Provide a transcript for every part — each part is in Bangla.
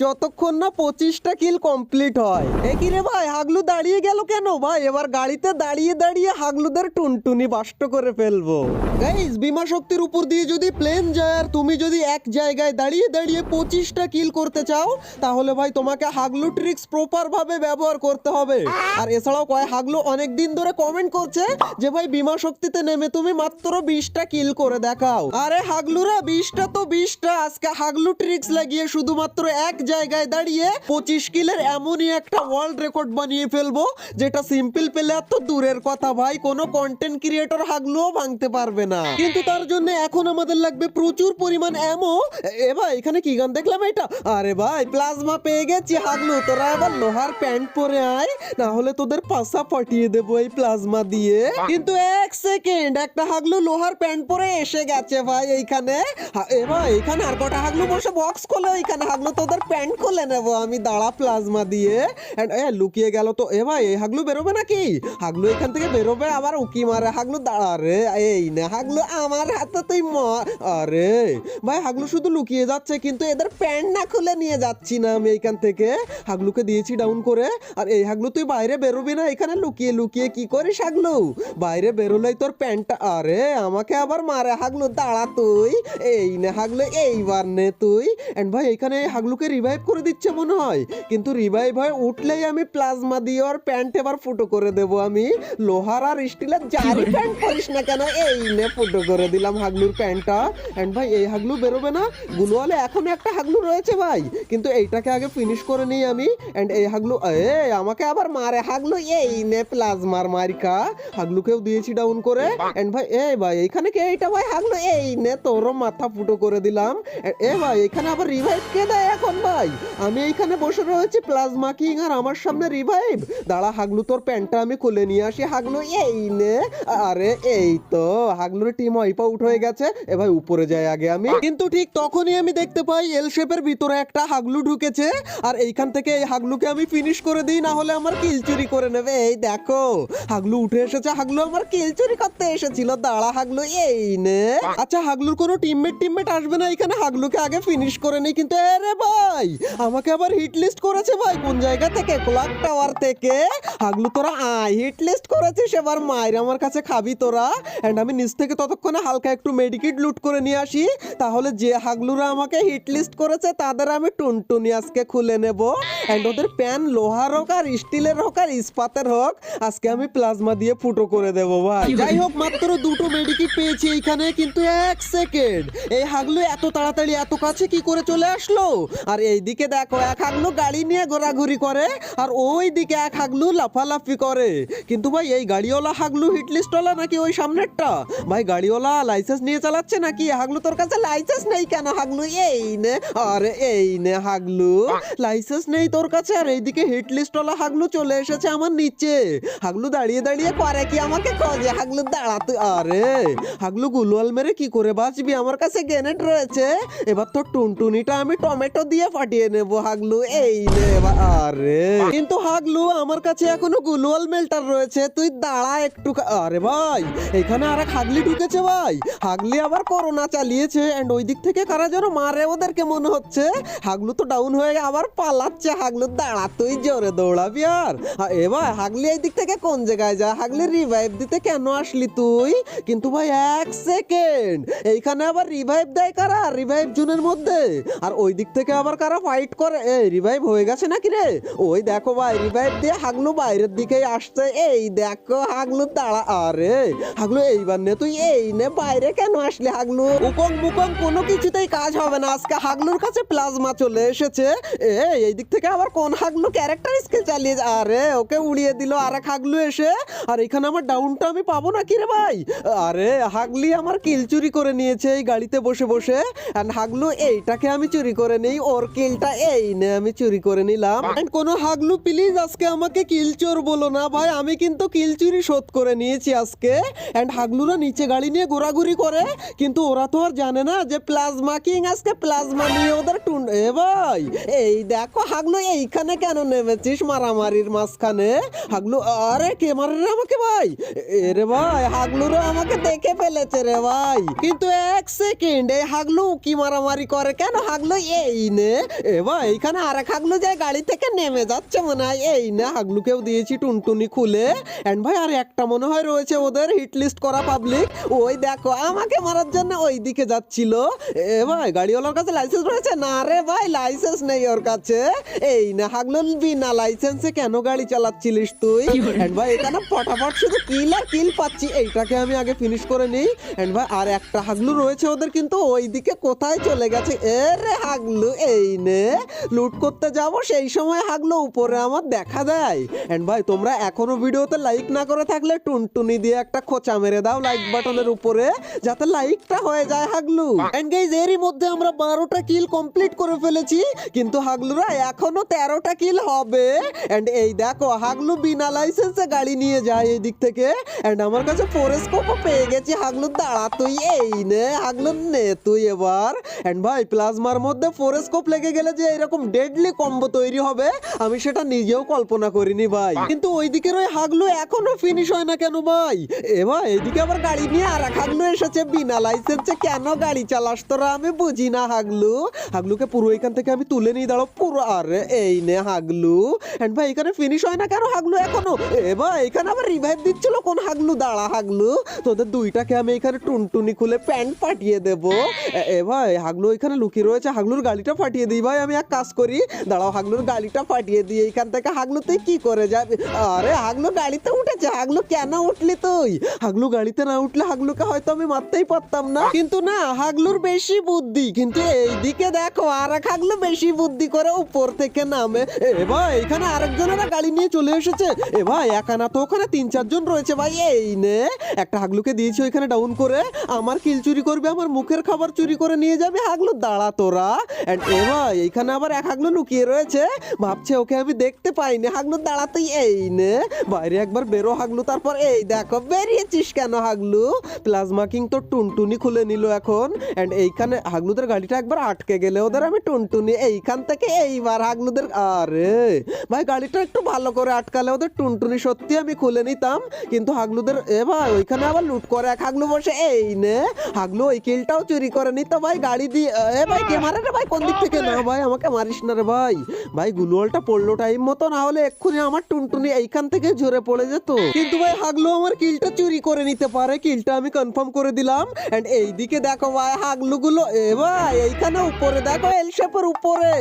যতক্ষণ না 25টা কিল কমপ্লিট হয়। কি রে ভাই, হাগলু দাঁড়িয়ে গেল কেন ভাই? এবার গাড়িতে দাঁড়িয়ে দাঁড়িয়ে হাগলুদের টুনটুনি বাষ্ট করে ফেলবো। গাইস, বিমা শক্তির উপর দিয়ে যদি প্লেন যায় আর তুমি যদি এক জায়গায় দাঁড়িয়ে দাঁড়িয়ে 25টা কিল করতে চাও, তাহলে ভাই তোমাকে হাগলু ট্রিক্স প্রপার ভাবে ব্যবহার করতে হবে। আর এছাড়াও হাগলু অনেক দিন ধরে কমেন্ট করছে যে ভাই বিমা শক্তিতে নেমে তুমি মাত্র 20টা কিল করে দেখাও। আরে হাগলুরা, 20টা তো 20টা, আজকে হাগলু ট্রিক্স লাগিয়ে শুধুমাত্র এক জায়গায় দাঁড়িয়ে 25 কিলের এমনই একটা ওয়ার্ল্ড রেকর্ড বানিয়ে ফেলবো, যেটা সিম্পল প্লেয়ার তো দূরের কথা ভাই, কোনো কন্টেন্ট ক্রিয়েটর হাগলুও ভাঙতে পারবে না। কিন্তু তার জন্য এখন আমাদের লাগবে প্রচুর পরিমাণ অ্যামো। ভাই এখানে কি গান দেখলাম এটা? আরে ভাই প্লাজমা পেয়ে গেছি। হাগলু তোরা এবার লোহার প্যান্ট পরে আয়, না হলে তোদের পাশা ফাটিয়ে দেবো এই প্লাজমা দিয়ে। কিন্তু এক সেকেন্ড, একটা হাগলু লোহার প্যান্ট পরে এসে গেছে ভাই এইখানে। ভাই এখানে আর কটা হাগলু বসে বক্স খোলে, ওইখানে হাগলু তোদের প্যান্ট খুলে নেবো আমি, দাঁড়া প্লাজমা দিয়ে। লুকিয়ে গেল তো। ভাই এই হাগলু বেরোবে নাকি? হাগলু এখান থেকে বেরোবে আবার উকি মারে। হাগলু দাঁড়া রে, এই না হাগলু আমার হাতে তুই আরে ভাই হাগলু শুধু লুকিয়ে যাচ্ছে, কিন্তু এদের প্যান্ট না খুলে নিয়ে যাচ্ছি না আমি এইখান থেকে। হাগলুকে দিয়েছি ডাউন করে। আর এই হাগলু তুই বাইরে বেরোবি না, এখানে লুকিয়ে লুকিয়ে কি করিস হাগলু? বাইরে বেরোলেই তোর প্যান্টটা, আরে আমাকে আবার মারে। হাগলু দাঁড়া তুই, এই না হাগলু এইবার নে তুই। এন্ড ভাই এখানে হাগলুকে রিভাইভ করে দিচ্ছে মনে হয়, কিন্তু রিভাইভ হয়ে উঠলেই আমি প্লাজমা দিয়ে ওর প্যান্ট এবার ফুটো করে দেবো আমি। লোহার আর স্টিলের যারই প্যান্ট পরিস না কেন, এই নে ফুটো করে দিলাম হাগলুর প্যান্টটা। এন্ড ভাই এই হাগলু বেরোবে না। গুলোয়ালে এখনো একটা হাগলু রয়েছে ভাই, কিন্তু এইটাকে আগে ফিনিশ করে নিই আমি। এন্ড এই হাগলু আমাকে আবার মারে। হাগলু এই নে প্লাজমার মারিকা। হাগলুকেও দিয়েছি ডাউন করে। এন্ড ভাই ভাই এইখানে কে? এইটা ভাই হাগলু, এই নে তোরও মাথা ফুটো করে দিলাম। ভাই এখানে আবার রিভাইভ কে দেয় এখন ভাই? আমি এইখানে বসে রয়েছি প্লাজমা কিং, আর আমার সামনে রিভাইভ। দাঁড়া হাগলু তোর প্যান্টটা আমি খুলে নিয়ে আসি। হাগলু এই নে। আরে এই তো হাগলুর টিম ওয়াইপ আউট হয়ে গেছে। ভাই উপরে যাই আগে আমি। কিন্তু ঠিক তখনই আমি দেখতে পাই এল শেপের ভিতরে একটা হাগলু ঢুকেছে, আর এইখান থেকে এই হাগলুকে আমি ফিনিশ করে দিই, না হলে আমার কিল চুরি করে নেবে। এই দেখো হাগলু উঠে এসেছে। হাগলু আমার কিল চুরি করতে এসেছিল। দাঁড়া হাগলু এই নে। আচ্ছা হাগলুর কোনো টিমমেট আসবে না এখানে, হাগলুকে আগে ফিনিশ করে নেই। কিন্তু আরে ভাই আমাকে আবার হিট লিস্ট করেছে ভাই। কোন জায়গা থেকে? ক্লক টাওয়ার থেকে। হাগলু তোরা হিট লিস্ট করেছিস, এবার মায়ের আমার কাছে খাবি তোরা। এন্ড আমি নিচ থেকে ততক্ষণে হালকা একটু মেডিকিট লুট করে নিয়ে আসি, তাহলে যে হাগলুরা আমাকে হিট লিস্ট করেছে তাদের আমি টুনটুনি আজকে খুলে নেব। এন্ড ওদের প্যান লোহার হোক আর স্টিলের হোক আর ইস্পাতের হোক, আজকে আমি প্লাজমা দিয়ে ফুটো করে দেব ভাই। যাই হোক মাত্র দুটো মেডিকিট পেয়েছি এইখানে, কিন্তু এক সেকেন্ড, এই হাগলু এত তাড়াতাড়ি এত কাছে কি করে চলে আসলো? আর এইদিকে দেখো এক হাগলু গাড়ি নিয়ে ঘোরাঘুরি করে, আর ওই দিকে এক হাগলু লাফালাফি করে। কিন্তু ভাই এই গাড়িওয়ালা হাগলু হিটলিস্টওয়ালা নাকি ওই সামনেরটা? ভাই গাড়িওয়ালা লাইসেন্স নিয়ে চালাচ্ছে নাকি? হাগলু তোর কাছে লাইসেন্স নেই কেন হাগলু? এই নে। আরে এই নে হাগলু, লাইসেন্স নেই তোর কাছে। আর এইদিকে হিটলিস্টওয়ালা হাগলু চলে এসেছে আমার নিচে। হাগলু দাঁড়িয়ে দাঁড়িয়ে করে কি আমাকে খোঁজে। হাগলু দাঁড়া তুই। আরে হাগলু গুলওয়াল মেরে কি করে বাঁচবি? আমার কাছে গ্রেনেড রয়েছে। এবার তো টুনটুনিটা আমি টমেটো দিয়ে ফাটিয়ে নেব হাগলু। এই নে এবার। আরে কিন্তু হাগলু আমার কাছে এখনো গুলওয়াল মেল্টার রয়েছে, তুই দাঁড়া একটু। আরে ভাই এখানে আরেক হাগলি ঢুকেছে ভাই। হাগলি আবার করোনা চালিয়েছে। এন্ড ওই দিক থেকে কারা যেন মারে ওদেরকে মনে হচ্ছে। হাগলু তো ডাউন হয়ে আবার পালাচ্ছে। হাগলু দাঁড়া তুই, জোরে দৌড়াবি। আর এবার হাগলি এই দিক থেকে কোন জায়গায় যা? হাগলি রিভাইভ দিতে কেন আসলি তুই? কিন্তু ভাই এক সেকেন্ড, এইখানে আবার রিভাইভ দেয় কারা? রিভাইভ জোনের মধ্যে। আর ওই দিক থেকে আবার কারা ফাইট করে? রিভাইভ হয়ে গেছে নাকি রে? ওই দেখো ভাই রিভাইভ দিয়ে হাগলু বাইরের দিকেই আসছে। এই দেখো হাগলু দাঁড়া। আরে হাগলু এইবার নে তুই, এই নে। বাইরে কেন আসলে হাগলু? উকং মুকং কোনো কিছুতেই কাজ হবে না, আজকে হাগলুর কাছে প্লাজমা চলে এসেছে। এই দিক থেকে আবার কোন হাগলু ক্যারেক্টার স্কিল চালিয়ে? আরে ওকে উড়িয়ে দিল আরেক হাগলু এসে। আর এখানে আমার ডাউনটা আমি পাবো না কি রে ভাই? আরে হাগলি আমার কিল চুরি করে নিয়েছে এই গাড়িতে বসে বসে। আর হাগলু এইটাকে আমি চুরি করে নেই, ওর কিলটা এই নে আমি চুরি করে নিলাম। এন্ড কোন হাগলু প্লিজ আজকে আমাকে কিল চোর বলো না ভাই, আমি কিন্তু কিল চুরি শোধ করে নিয়েছি আজকে। এন্ড হাগলুরা নিচে গাড়ি নিয়ে ঘোরাঘুরি করে, কিন্তু ওরা তো আর জানে না যে প্লাজমা কিং আজকে প্লাজমা নিয়ে ওদের ভাই এই দেখো হাগলু এইখানে কেন নেমেছিস মারামারির মাঝখানে? হাগলু, আরে কে মারে রে আমাকে ভাই? এরে ভাই, হাগলুরও আমাকে দেখে ফেলেছে রে ভাই। কিন্তু এক সেকেন্ড, এই হাগলু কি মারামারি করে কেন? হাগলু এই নে। এ ভাই, এইখানে আরেক হাগলু যায় গাড়ি থেকে নেমে যাচ্ছে মনে হয়। এই না, হাগলুকেও দিয়েছি টুনটুনি খুলে। এন্ড ভাই আর একটা মনে হয় রয়েছে ওদের হিট লিস্ট করা পাবলিক। ওই দেখো আমাকে মারার জন্য ওই দিকে যাচ্ছিল। এ ভাই, গাড়িওয়ালার কাছে লাইসেন্স রয়েছে? না রে ভাই, লাইসেন্স নেই ওর কাছে। এই না হাগলু, বিনা লাইসেন্সে কেন গাড়ি চালাচ্ছিলিস তুই? এন্ড ভাই এখানে ফটাফট শুধু কিল আর কিল পাচ্ছি। এইটাকে আমি আগে ফিনিশ করে নিই। এন্ড ভাই আর একটা হাগলু রয়েছে ওদের, কিন্তু ওই দিকে কোথায় চলে গেছে? এ রে হাগলু, এই নে লুট করতে যাব, সেই সময় হাগলু উপরে আমার দেখা দেয়। এন্ড ভাই তোমরা এখনো ভিডিওতে লাইক না করে থাকলে টুনটুনি দিয়ে একটা খোঁচা মেরে দাও লাইক বাটনের উপরে, যাতে লাইকটা হয়ে যায় হাগলু। এন্ড গাইস এরই মধ্যে আমরা 12টা কিল কমপ্লিট করে ফেলেছি, কিন্তু হাগলুরা এখনো 13টা কিল হবে। এন্ড এই দেখো হাগলু বিনা লাইসেন্সে গাড়ি নিয়ে যায় এই দিক থেকে। এন্ড আমার কাছে ফোরেস্কোপও পেয়ে গেছি। হাগলু দাঁড়া তুই, এই নে হাগলু নে তুই এবার। এন্ড ভাই প্লাজমার মধ্যে ফোরেস্কোপ লেগে গেলে যে এরকম ডেডলি কম্বো তৈরি হবে আমি সেটা নিজেও কল্পনা করিনি ভাই। কিন্তু ওই দিকের ওই হাগলু এখনো ফিনিশ হয় না কেন ভাই? এ ভাই এইদিকে আবার গাড়ি নিয়ে আর এক হাগলু এসেছে বিনা লাইসেন্সে। কেন গাড়ি চালাস তোরা আমি বুঝি না হাগলু। হাগলুকে পুরো এখান থেকে আমি তুলে নিয়ে দাঁড়াও পুরো। আরে এই নে হাগলু। এন্ড ভাই এখানে ফিনিশ হয় না কেন হাগলু এখনো? এ ভাই এখানে আবার রিভাইভ দিচ্ছিল কোন হাগলু? দাঁড়া হাগলু, তোদের দুইটাকে আমি এখানে টুনটুনি খুলে প্যান্ট ফাটিয়ে দেবো। এ ভাই হাগলু এখানে লুকিয়ে রয়েছে, হাগলুর গাড়িটা ফাটিয়ে দিই ভাই। আমি এক কাজ করি, দাঁড়াও হাগলুর গাড়িটা ফাটিয়ে দিই এইখান থেকে। হাগলু তুই কি করে যাবি? আরে হাগলু গাড়িতে উঠেছে। হাগলু কেন উঠলি তুই? হাগলু গাড়িতে না উঠলে হাগলুকে হয়তো আমি মারতেই পারতাম না, কিন্তু না হাগলুর বেশি বুদ্ধি। কিন্তু এইদিকে দেখো আর এক হাগলু বেশি বুদ্ধি করে উপর থেকে নামে। এ ভাই এখানে আরেকজনেরা গাড়ি নিয়ে চলে এসেছে। এ ভাই একা না তো, ওখানে 3-4 জন রয়েছে ভাই। এই নে একটা হাগলুকে দিয়েছি ওইখানে ডাউন করে। আমার কিল চুরি করবে, আমার মুখের খাবার চুরি করে নিয়ে যাবে। হাগলু দাঁড়া তোরা। এন্ড এ ভাই এইখানে আবার এক হাগলু লুকিয়ে রয়েছে, ভাবছে ওকে আমি দেখতে পাইনি। হাগলু দাঁড়া তুই, এই নে বাইরে একবার বেরো হাগলু। তারপর এই দেখো বেরিয়েছিস কেন হাগলু? প্লাজমা কিং তো টুনটুনি খুলে নিল এখন। এন্ড এইখানে হাগলুদের গাড়িটা একবার আটকে গেলে ওদের আমি টুনটুনি এইখান থেকে এইবার হাগলুদের। আরে ভাই গাড়িটা একটু ভালো করে আটকালে ওদের টুনটুনি সত্যি আমি খুলে নিতাম, কিন্তু হাগলুদের। এ ভাই ওইখানে আবার লুট করে এক হাগলু বসে। এই নে হাগলু ওই কিলটাও চুরি করে নিত ভাই গাড়ি দিয়ে। এ ভাই কে মারে রে ভাই? কোন দিক থেকে? না ভাই আমাকে মারিস না রে ভাই। ভাই গুলওয়ালটা পড়লো টাইম মতো, না হলে এক্ষুনি আমার টুনটুনি এইখান থেকে ঝরে পড়ে যেত। কিন্তু ভাই হাগলু আমার কিলটা চুরি করে নিতে পারে, কিলটা আমি কনফার্ম করে দিলাম। এন্ড এইদিকে দেখো ভাই হাগলু গুলো। এ ভাই এইখানে উপরে দেখো এল শেপের উপরে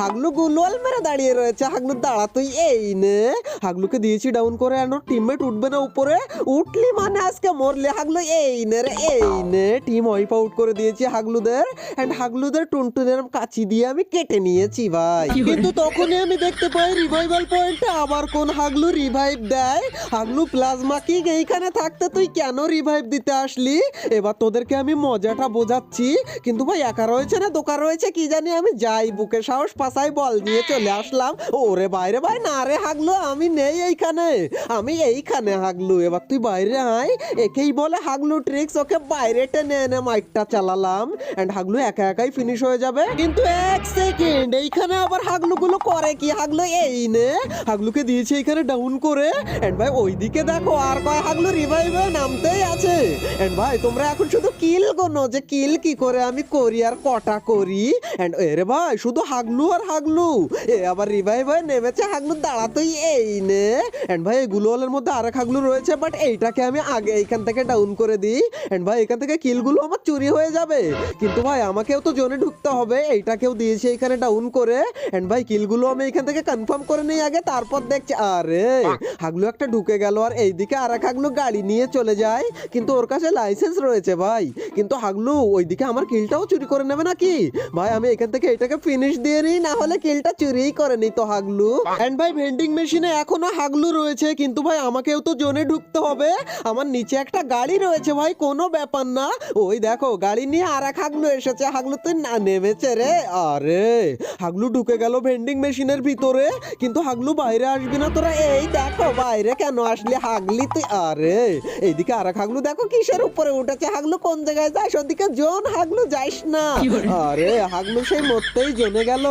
হাগলু গুলওয়াল মেরে দাঁড়িয়ে রয়েছে। হাগলু দাঁড়া তুই, এই নে হাগলুকে দিয়েছি ডাউন করে। এন্ড ওর টিমমেট উঠবে না উপরে, উঠলি মানে আজকে মরলে হাগলু। এই নে রে, এই নে টিম ওয়াইপ আউট করে দিয়েছি হাগলুদের। এন্ড হাগলুদের টুনটুনের কাঁচি দিয়ে আমি কেটে নিয়েছি ভাই। কিন্তু তখনই আমি দেখতে পাই রিভাইভাল পয়েন্টে আবার কোন হাগলু রিভাইভ দেয়। হাগলু প্লাজমা কিং এইখানে থাকতে তুই কেন রিভাইভ দিতে আসলি? এবার তোদেরকে আমি মজাটা বোঝাচ্ছি। কিন্তু ভাই একা রয়েছে না দোকান রয়েছে কি জানি, আমি যাই বুকে সাহস পাশাই বল নিয়ে চলে আসলাম। ওরে বাইরে ভাই, না রে হাগলু আমি নেই এইখানে, আমি এইখানে হাগলু। এবার তুই বাইরে আয়। একেই বলে হাগলু ট্রিক্স। ওকে বাইরে টেনে এনে মাইকটা চালালাম। এন্ড হাগলু একা একাই ফিনিশ হয়ে যাবে। কিন্তু এক সেকেন্ড, এইখানে আবার হাগলু গুলো করে কি? হাগলু এই নে হাগলুকে দিয়েছি এইখানে ডাউন করে। এন্ড ভাই ওইদিকে দেখো আর কয় হাগলু রিভাইভে নামতেই আছে। এন্ড ভাই তোমরা এখন শুধু কিল গোনো যে কিল কি করে আমি করি আর কটা করি। এন্ড এরে ভাই শুধু হাগলু আর হাগলু। এ আবার রিভাইভ হয়ে নেমেছে হাগলু। দাঁড়া তুই, এই নে। এন্ড ভাই এগুলো হলের মধ্যে আরেক হাগলু রয়েছে, বাট এইটাকে আমি আগে এইখান থেকে ডাউন করে দিই। এন্ড ভাই এখান থেকে কিলগুলো আমার চুরি হয়ে যাবে, কিন্তু ভাই আমাকেও তো জোনে ঢুকতে হবে। এইটাকেও দিয়েছি এখানে ডাউন করে। এন্ড ভাই কিলগুলো আমি এখান থেকে কনফার্ম করে নিই আগে, তারপর দেখছি। আরে হাগলু একটা ঢুকে গেল, আর এইদিকে আরেক হাগলু গাড়ি নিয়ে চলে যায়, কিন্তু ওর কাছে লাইসেন্স রয়েছে ভাই। কিন্তু হাগলু ওইদিকে আমার কিলটাও চুরি করে নেবে নাকি? ভাই আমি এখান থেকে এটাকে ফিনিশ দিয়ে নিই, না হলে কিলটা চুরিই করে নিত হাগলু। এন্ড ভাই ভেন্ডিং মেশিনে এখনো হাগলু রয়েছে, কিন্তু ভাই আমাকেও তো জোনে ঢুকতে হবে। আমার নিচে একটা গাড়ি রয়েছে ভাই, কোনো ব্যাপার না। ওই দেখো গাড়ি নিয়ে আর এক হাগলু এসেছে। হাগলু তুই না নেমেছে রে। আরে হাগলু ঢুকে গেল ভেন্ডিং মেশিনের ভিতরে, কিন্তু হাগলু বাইরে আসবি না তোরা। এই দেখো বাইরে কেন আসলি হাগলি তুই? আরে এইদিকে আর এক হাগলু দেখো কিসের উপরে উঠেছে। হাগলু কোন জায়গায় যাস? ওদিকে জোন হাগলু যাইস না। আরে হাগলু সেই মরতেই জেনে গেল।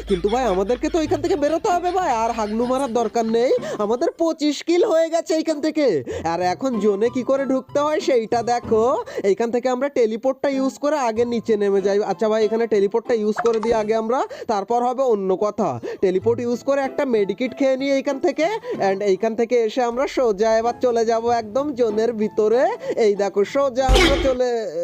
কিন্তু ভাই আমাদের আমাদেরকে তো এখান থেকে বেরোতে হবে ভাই, আর হাগলু মারার দরকার নেই, আমাদের 25 কিল হয়ে গেছে এইখান থেকে। আর এখন জোনে কি করে ঢুকতে হয় সেইটা দেখো। এইখান থেকে আমরা টেলিপোর্টটা ইউজ করে আগে নিচে নেমে যাই। আচ্ছা ভাই, এখানে টেলিপোর্টটা ইউজ করে দিই আগে আমরা, তারপর হবে অন্য কথা। টেলিপোর্ট ইউজ করে একটা মেডিকিট খেয়ে নিই এইখান থেকে, এন্ড এইখান থেকে এসে আমরা সোজা এবার চলে যাব একদম জোনের ভিতরে। এই দেখো সোজা আমরা চলে